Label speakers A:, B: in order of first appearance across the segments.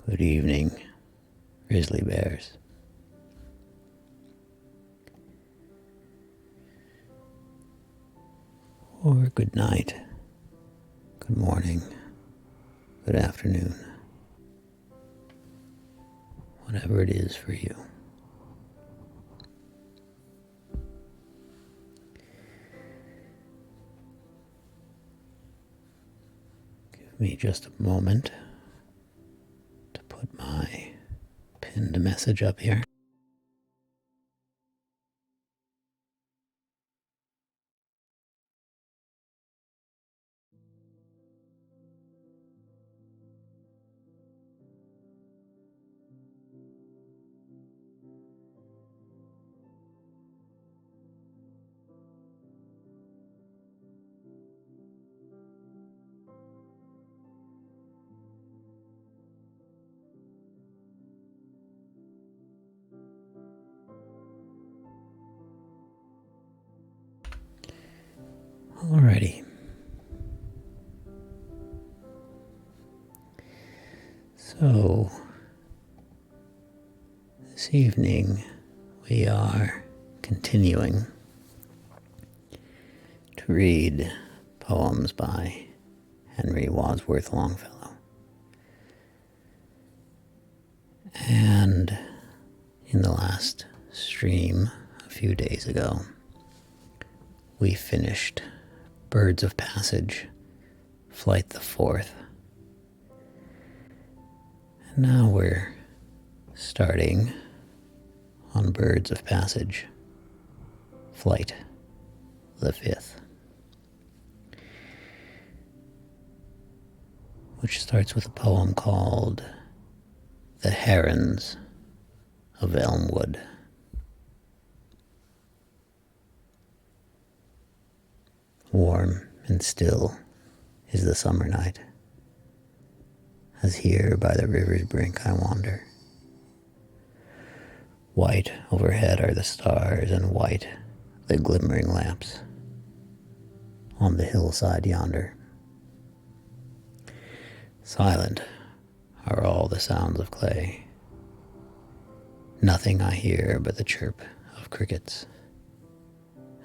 A: Good evening, grizzly bears. Or good night, good morning, good afternoon, whatever it is for you. Give me just a moment to put my pinned message up here. Alrighty. So, this evening we are continuing to read poems by Henry Wadsworth Longfellow. And in the last stream a few days ago, we finished Birds of Passage, Flight the Fourth. And now we're starting on Birds of Passage, Flight the Fifth, which starts with a poem called The Herons of Elmwood. Warm and still is the summer night, as here by the river's brink I wander. White overhead are the stars, and white the glimmering lamps on the hillside yonder. Silent are all the sounds of clay. Nothing I hear but the chirp of crickets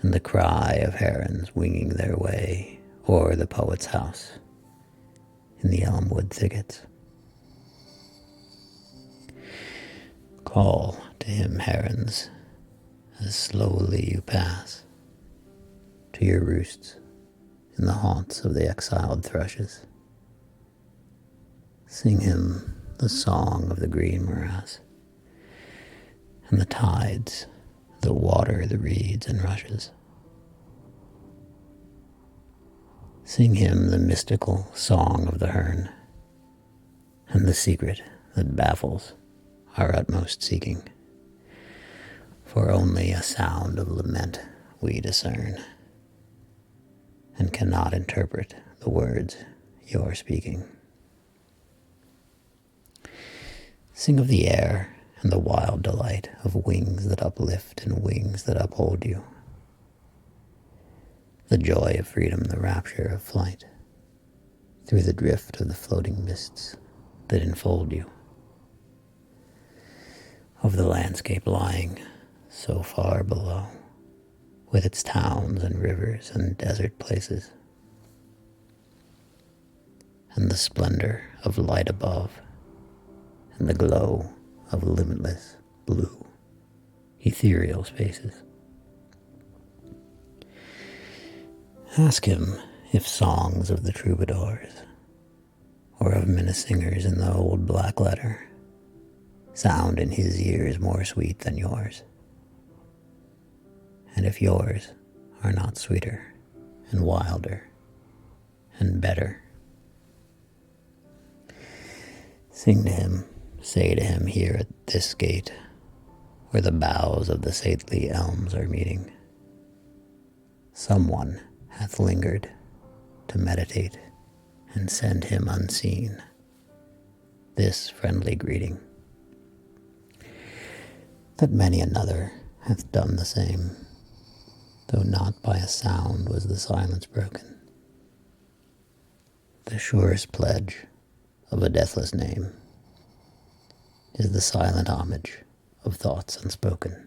A: and the cry of herons winging their way o'er the poet's house in the elmwood thickets. Call to him, herons, as slowly you pass to your roosts in the haunts of the exiled thrushes. Sing him the song of the green morass and the tides that water the reeds and rushes. Sing him the mystical song of the hern and the secret that baffles our utmost seeking. For only a sound of lament we discern, and cannot interpret the words you're speaking. Sing of the air and the wild delight of wings that uplift and wings that uphold you. The joy of freedom, the rapture of flight, through the drift of the floating mists that enfold you. Of the landscape lying so far below, with its towns and rivers and desert places, and the splendor of light above, and the glow of limitless blue, ethereal spaces. Ask him if songs of the troubadours, or of minnesingers in the old black letter, sound in his ears more sweet than yours, and if yours are not sweeter and wilder and better. Sing to him, say to him here at this gate, where the boughs of the stately elms are meeting, someone hath lingered to meditate and send him unseen this friendly greeting, that many another hath done the same, though not by a sound was the silence broken. The surest pledge of a deathless name is the silent homage of thoughts unspoken.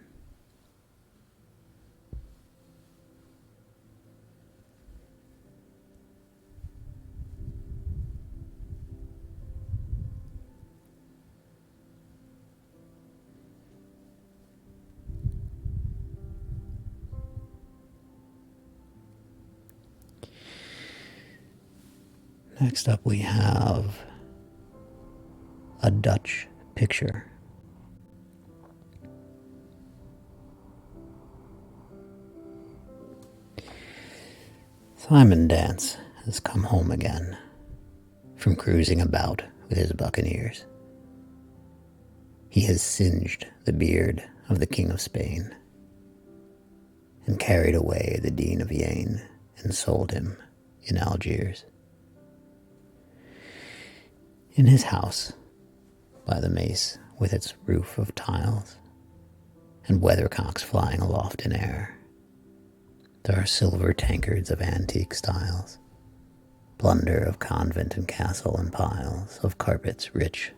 A: Next up we have a Dutch picture. Simon Dance has come home again from cruising about with his buccaneers. He has singed the beard of the King of Spain and carried away the Dean of Yane and sold him in Algiers. In his house, by the mace with its roof of tiles and weathercocks flying aloft in air, there are silver tankards of antique styles, plunder of convent and castle and piles of carpets rich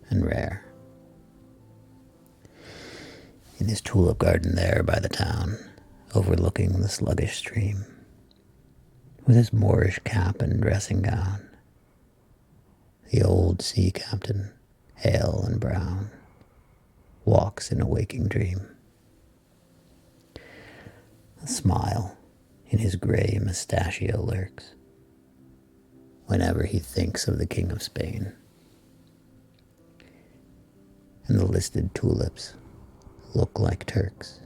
A: and rare. In his tulip garden there by the town, overlooking the sluggish stream, with his Moorish cap and dressing gown, the old sea captain, hale and brown, walks in a waking dream. A smile in his gray mustachio lurks whenever he thinks of the King of Spain. And the listed tulips look like Turks,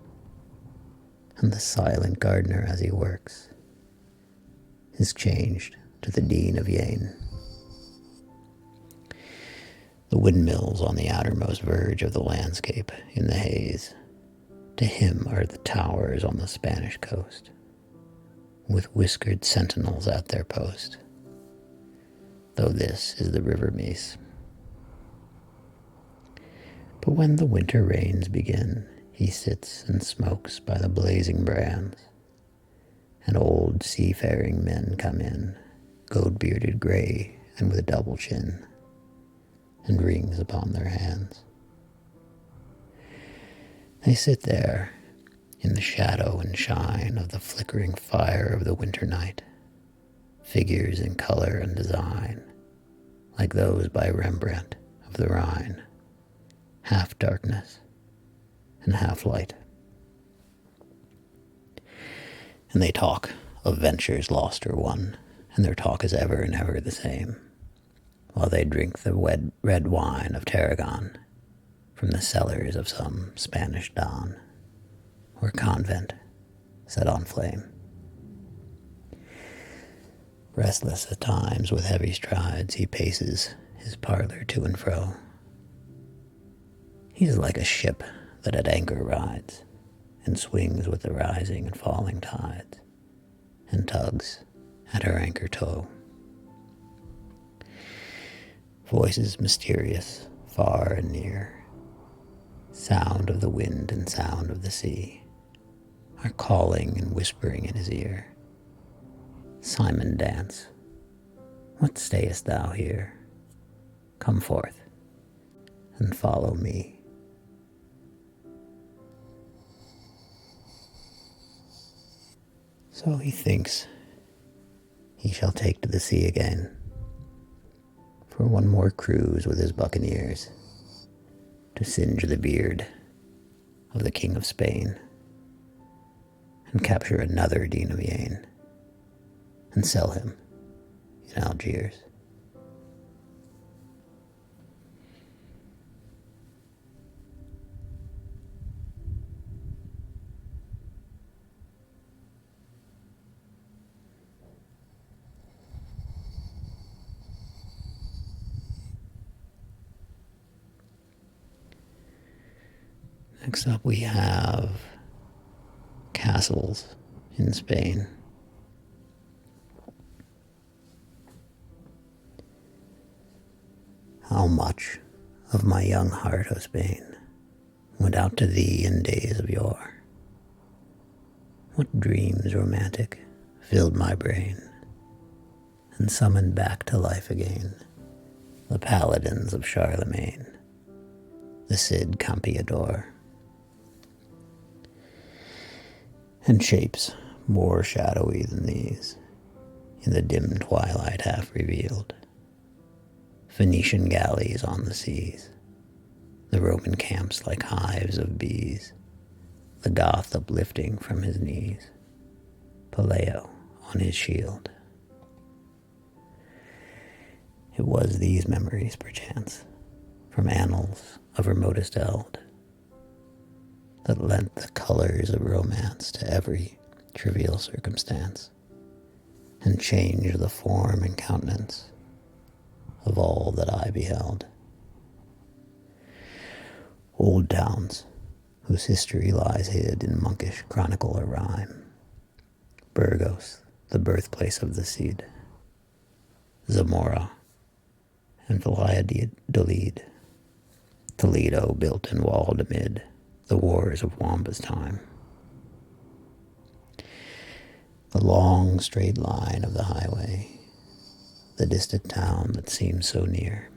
A: and the silent gardener as he works is changed to the Dean of Yane. The windmills on the outermost verge of the landscape in the haze, to him are the towers on the Spanish coast, with whiskered sentinels at their post, though this is the river Meuse. But when the winter rains begin, he sits and smokes by the blazing brands, and old seafaring men come in, gold-bearded gray and with a double chin, and rings upon their hands. They sit there in the shadow and shine of the flickering fire of the winter night, figures in color and design, like those by Rembrandt of the Rhine, half darkness and half light. And they talk of ventures lost or won, and their talk is ever and ever the same, while they drink the red wine of tarragon from the cellars of some Spanish don or convent set on flame. Restless at times with heavy strides, he paces his parlor to and fro. He is like a ship that at anchor rides and swings with the rising and falling tides and tugs at her anchor toe. Voices mysterious, far and near, sound of the wind and sound of the sea, are calling and whispering in his ear. Simon Dance, what stayest thou here? Come forth and follow me. So he thinks he shall take to the sea again for one more cruise with his buccaneers to singe the beard of the King of Spain and capture another Dean of Yane and sell him in Algiers. Next up we have castles in Spain. How much of my young heart, O Spain, went out to thee in days of yore? What dreams romantic filled my brain and summoned back to life again the paladins of Charlemagne, the Cid Campeador, and shapes more shadowy than these, in the dim twilight half revealed, Phoenician galleys on the seas, the Roman camps like hives of bees, the Goth uplifting from his knees, Paleo on his shield. It was these memories, perchance, from annals of remotest eld, that lent the colors of romance to every trivial circumstance, and changed the form and countenance of all that I beheld. Old towns, whose history lies hid in monkish chronicle or rhyme, Burgos, the birthplace of the Cid, Zamora, and Valladolid, Toledo built and walled amid the wars of Wamba's time. The long straight line of the highway, the distant town that seems so near,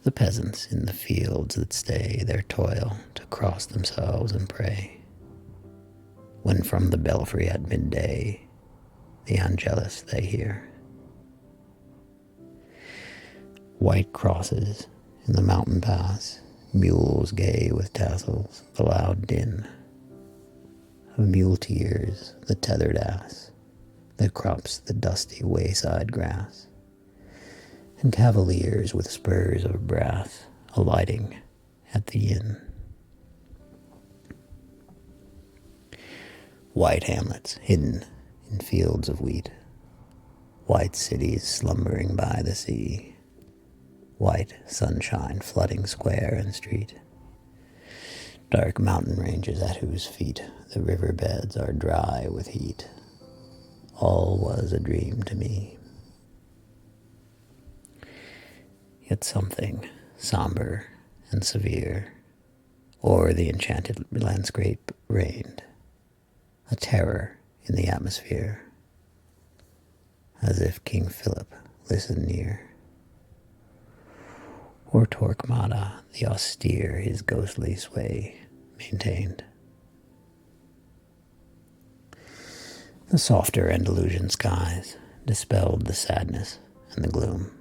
A: the peasants in the fields that stay their toil to cross themselves and pray, when from the belfry at midday the Angelus they hear. White crosses in the mountain pass, mules gay with tassels, the loud din of muleteers, the tethered ass that crops the dusty wayside grass, and cavaliers with spurs of brass alighting at the inn. White hamlets hidden in fields of wheat, white cities slumbering by the sea, white sunshine flooding square and street, dark mountain ranges at whose feet the river beds are dry with heat. All was a dream to me. Yet something somber and severe o'er the enchanted landscape reigned, a terror in the atmosphere, as if King Philip listened near, or Torquemada the austere his ghostly sway maintained. The softer Andalusian skies dispelled the sadness and the gloom.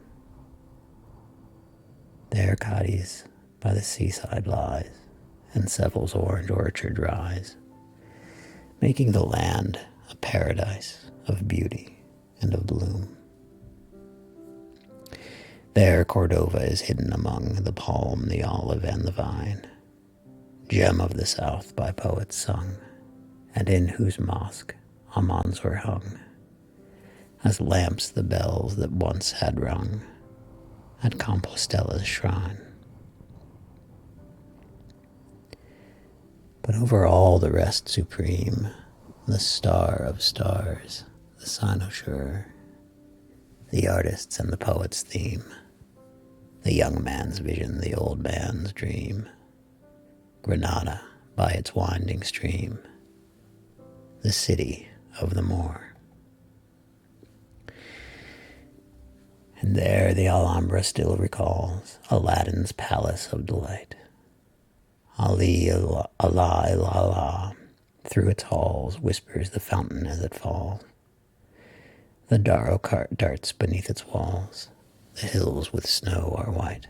A: There Cadiz by the seaside lies, and Seville's orange orchard rise, making the land a paradise of beauty and of bloom. There Cordova is hidden among the palm, the olive, and the vine, gem of the south by poets sung, and in whose mosque Amans were hung, as lamps the bells that once had rung at Compostella's shrine. But over all the rest supreme, the star of stars, the cynosure, the artist's and the poet's theme, the young man's vision, the old man's dream, Granada by its winding stream, the city of the Moor. And there the Alhambra still recalls Aladdin's palace of delight. Ali, Allah, Allah, Allah, through its halls whispers the fountain as it falls. The Darrow cart darts beneath its walls. The hills with snow are white.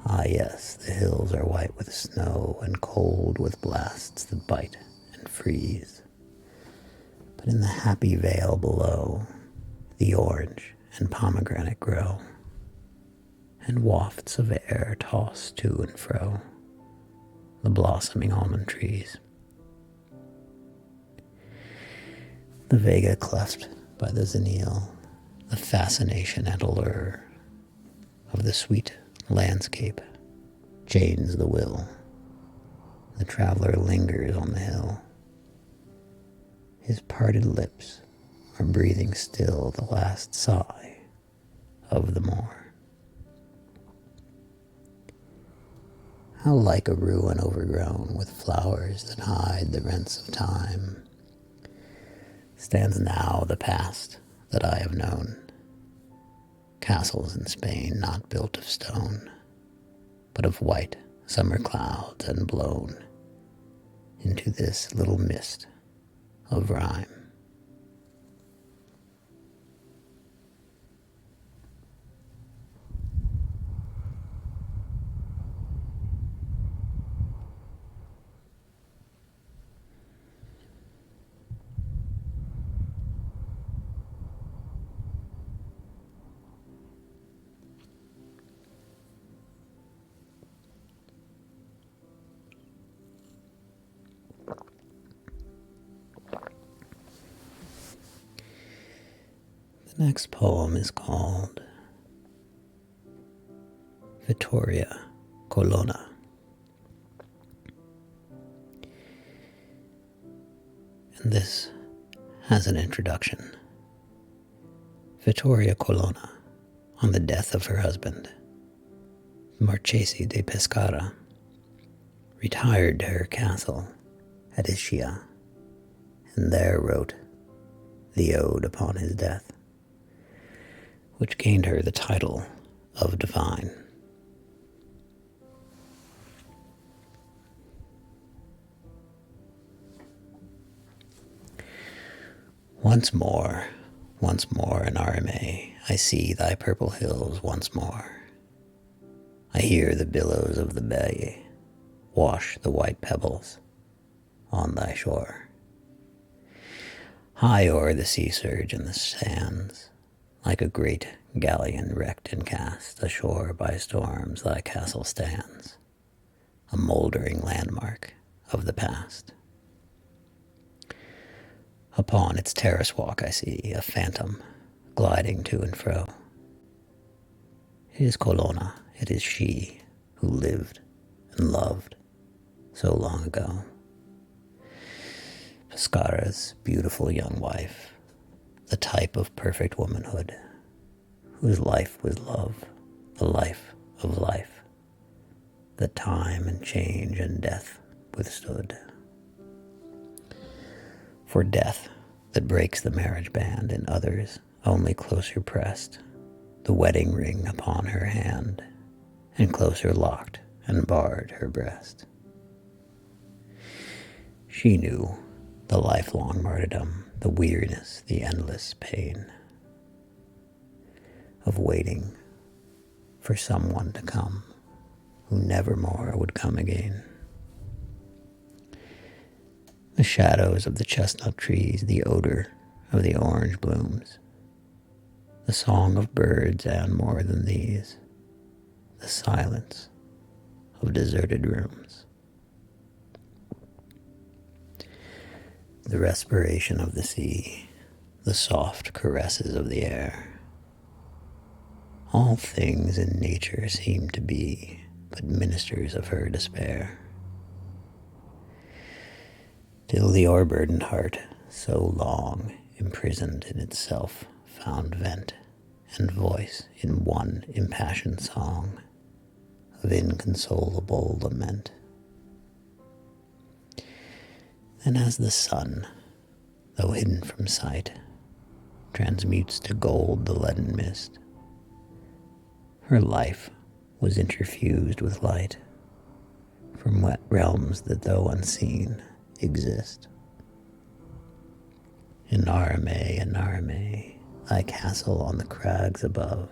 A: Ah yes, the hills are white with snow and cold with blasts that bite and freeze. But in the happy vale below, the orange and pomegranate grow, and wafts of air toss to and fro the blossoming almond trees. The vega cleft by the zenil, the fascination and allure of the sweet landscape chains the will. The traveler lingers on the hill. His parted lips are breathing still the last sigh of the Moor. How like a ruin overgrown with flowers that hide the rents of time stands now the past that I have known. castles in Spain not built of stone, but of white summer clouds and blown into this little mist of rhyme. The next poem is called Vittoria Colonna. And this has an introduction. Vittoria Colonna, on the death of her husband, Marchese de Pescara, retired to her castle at Ischia, and there wrote the ode upon his death, which gained her the title of divine. Once more in Arame, I see thy purple hills once more. I hear the billows of the bay wash the white pebbles on thy shore. High o'er the sea surge and the sands, like a great galleon wrecked and cast ashore by storms, thy castle stands, a mouldering landmark of the past. Upon its terrace walk I see a phantom gliding to and fro. It is Colonna, it is she who lived and loved so long ago. Pescara's beautiful young wife, the type of perfect womanhood, whose life was love, the life of life, that time and change and death withstood. For death that breaks the marriage band in others only closer pressed, the wedding ring upon her hand, and closer locked and barred her breast. She knew the lifelong martyrdom, the weariness, the endless pain of waiting for someone to come who never more would come again. The shadows of the chestnut trees, the odor of the orange blooms, the song of birds, and more than these, the silence of deserted rooms. The respiration of the sea, the soft caresses of the air. All things in nature seem to be but ministers of her despair. Till the o'erburdened heart, so long imprisoned in itself, found vent and voice in one impassioned song of inconsolable lament. Then as the sun, though hidden from sight, transmutes to gold the leaden mist, her life was interfused with light from wet realms that, though unseen, exist. In Narame, thy castle on the crags above,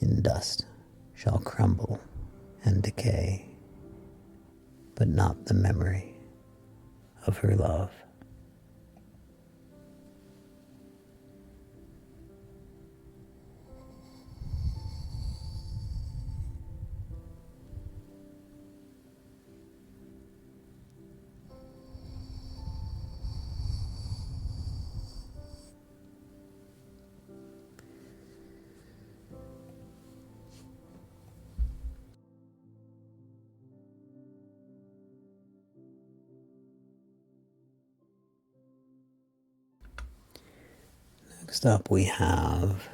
A: in dust shall crumble and decay, but not the memory of her love. Next up we have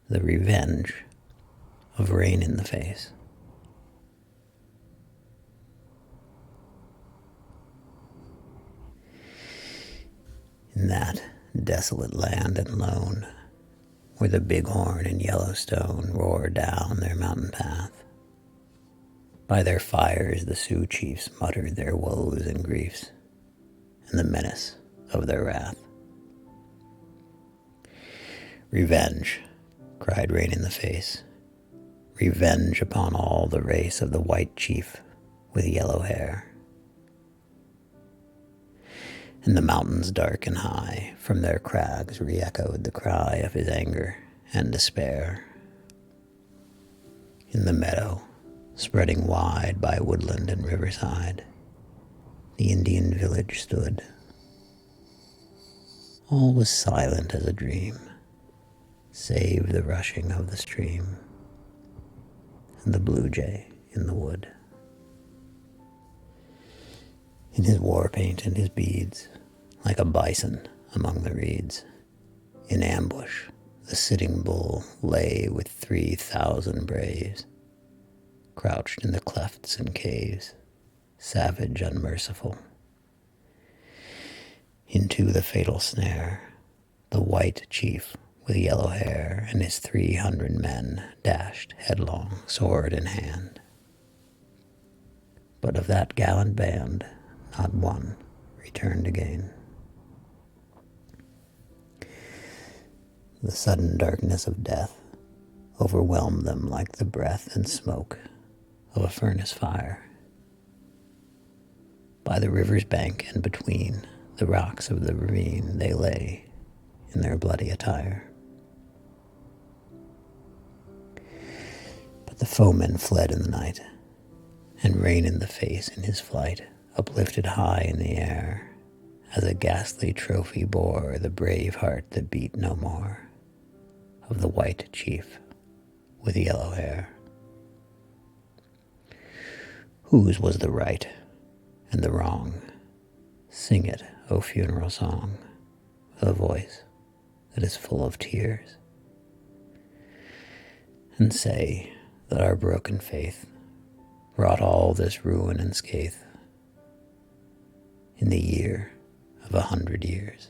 A: The Revenge of Rain in the Face. In that desolate land and lone, where the bighorn and Yellowstone roar down their mountain path. By their fires the Sioux chiefs muttered their woes and griefs, and the menace of their wrath. Revenge, cried Rain in the Face, revenge upon all the race of the white chief with yellow hair. And the mountains dark and high from their crags re-echoed the cry of his anger and despair. In the meadow, spreading wide by woodland and riverside, the Indian village stood. All was silent as a dream, save the rushing of the stream and the blue jay in the wood. In his war paint and his beads, like a bison among the reeds, in ambush the sitting bull lay with 3,000 braves, crouched in the clefts and caves, savage, unmerciful. Into the fatal snare, the white chief with yellow hair and his 300 men dashed headlong, sword in hand. But of that gallant band, not one returned again. The sudden darkness of death overwhelmed them like the breath and smoke of a furnace fire. By the river's bank and between the rocks of the ravine they lay in their bloody attire. But the foemen fled in the night, and Rain in the Face in his flight uplifted high in the air as a ghastly trophy bore the brave heart that beat no more of the white chief with yellow hair. Whose was the right and the wrong? Sing it, O funeral song, with a voice that is full of tears. And say that our broken faith brought all this ruin and scathe in the year of 100 years.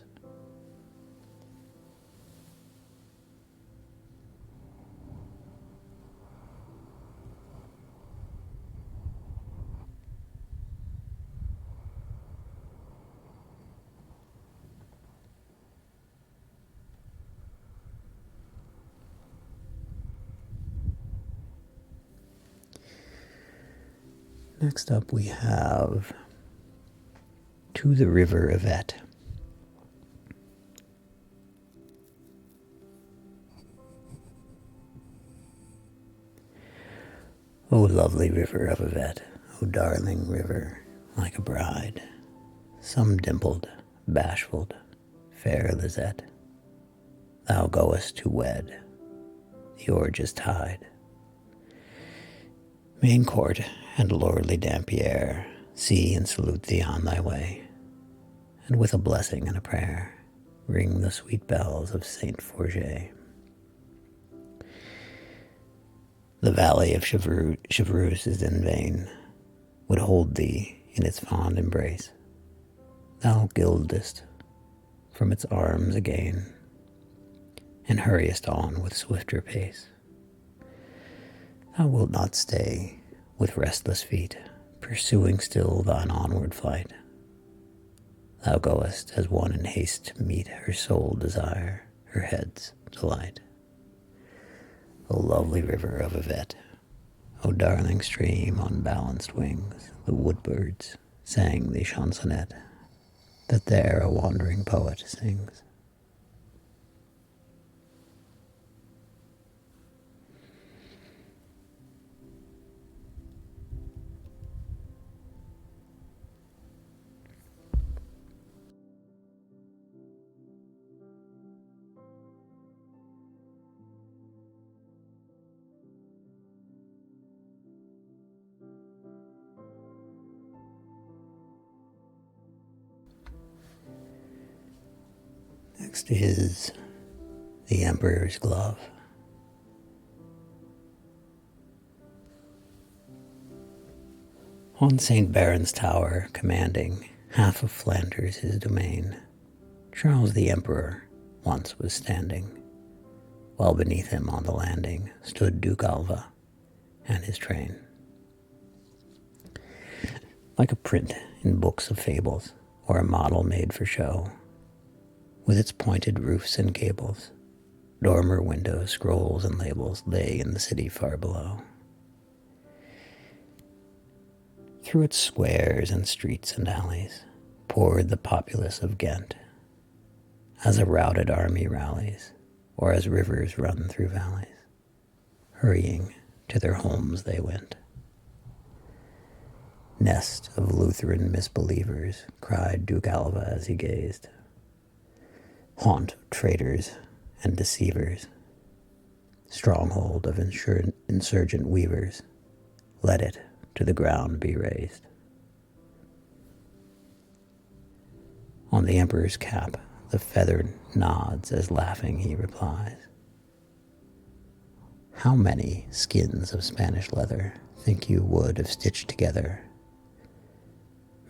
A: Next up we have To the River Yvette. O lovely river of Yvette, O darling river, like a bride, some dimpled, bashful, fair Lisette, thou goest to wed, the orge's tide. Main court and lordly Dampierre see and salute thee on thy way, and with a blessing and a prayer ring the sweet bells of Saint Forget. The valley of Chevreuse is in vain, would hold thee in its fond embrace. Thou gildest from its arms again, and hurriest on with swifter pace. Thou wilt not stay with restless feet, pursuing still thine onward flight. Thou goest as one in haste to meet her sole desire, her head's delight. O lovely river of Yvette, O darling stream on balanced wings, the woodbirds sang the chansonette that there a wandering poet sings. Next is The Emperor's Glove. On St. Baron's tower, commanding half of Flanders his domain, Charles the Emperor once was standing, while beneath him on the landing stood Duke Alva and his train. Like a print in books of fables, or a model made for show, with its pointed roofs and gables, dormer windows, scrolls, and labels lay in the city far below. Through its squares and streets and alleys poured the populace of Ghent, as a routed army rallies, or as rivers run through valleys. Hurrying to their homes they went. Nest of Lutheran misbelievers, cried Duke Alva as he gazed. Haunt of traitors and deceivers, stronghold of insurgent weavers, let it to the ground be razed. On the emperor's cap the feather nods as laughing he replies. How many skins of Spanish leather think you would have stitched together?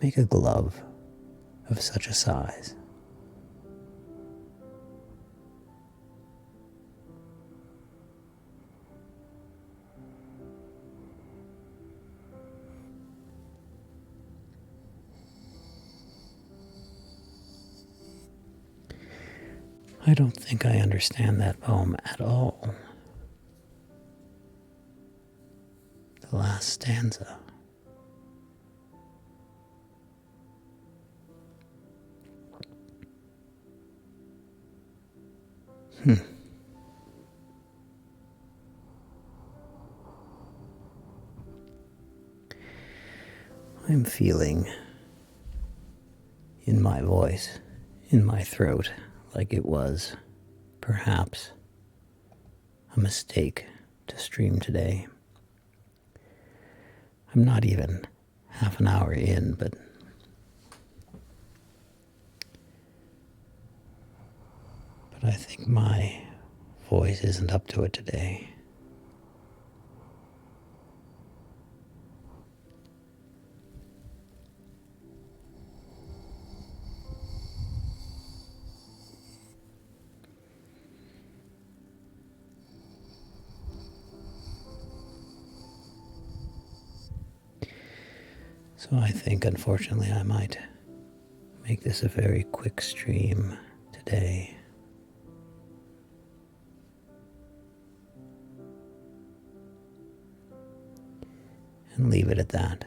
A: Make a glove of such a size. I don't think I understand that poem at all. The last stanza. I'm feeling in my voice, in my throat, like it was, perhaps, a mistake to stream today. I'm not even half an hour in, but I think my voice isn't up to it today. So I think, unfortunately, I might make this a very quick stream today. And leave it at that.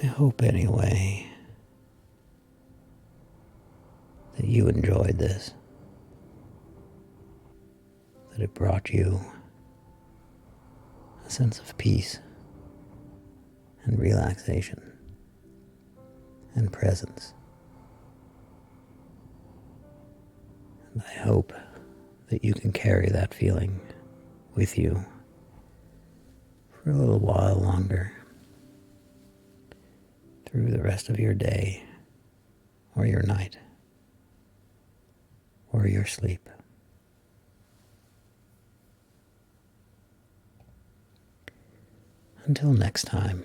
A: I hope, anyway, that you enjoyed this, that it brought you a sense of peace and relaxation and presence. And I hope that you can carry that feeling with you for a little while longer through the rest of your day or your night or your sleep. Until next time.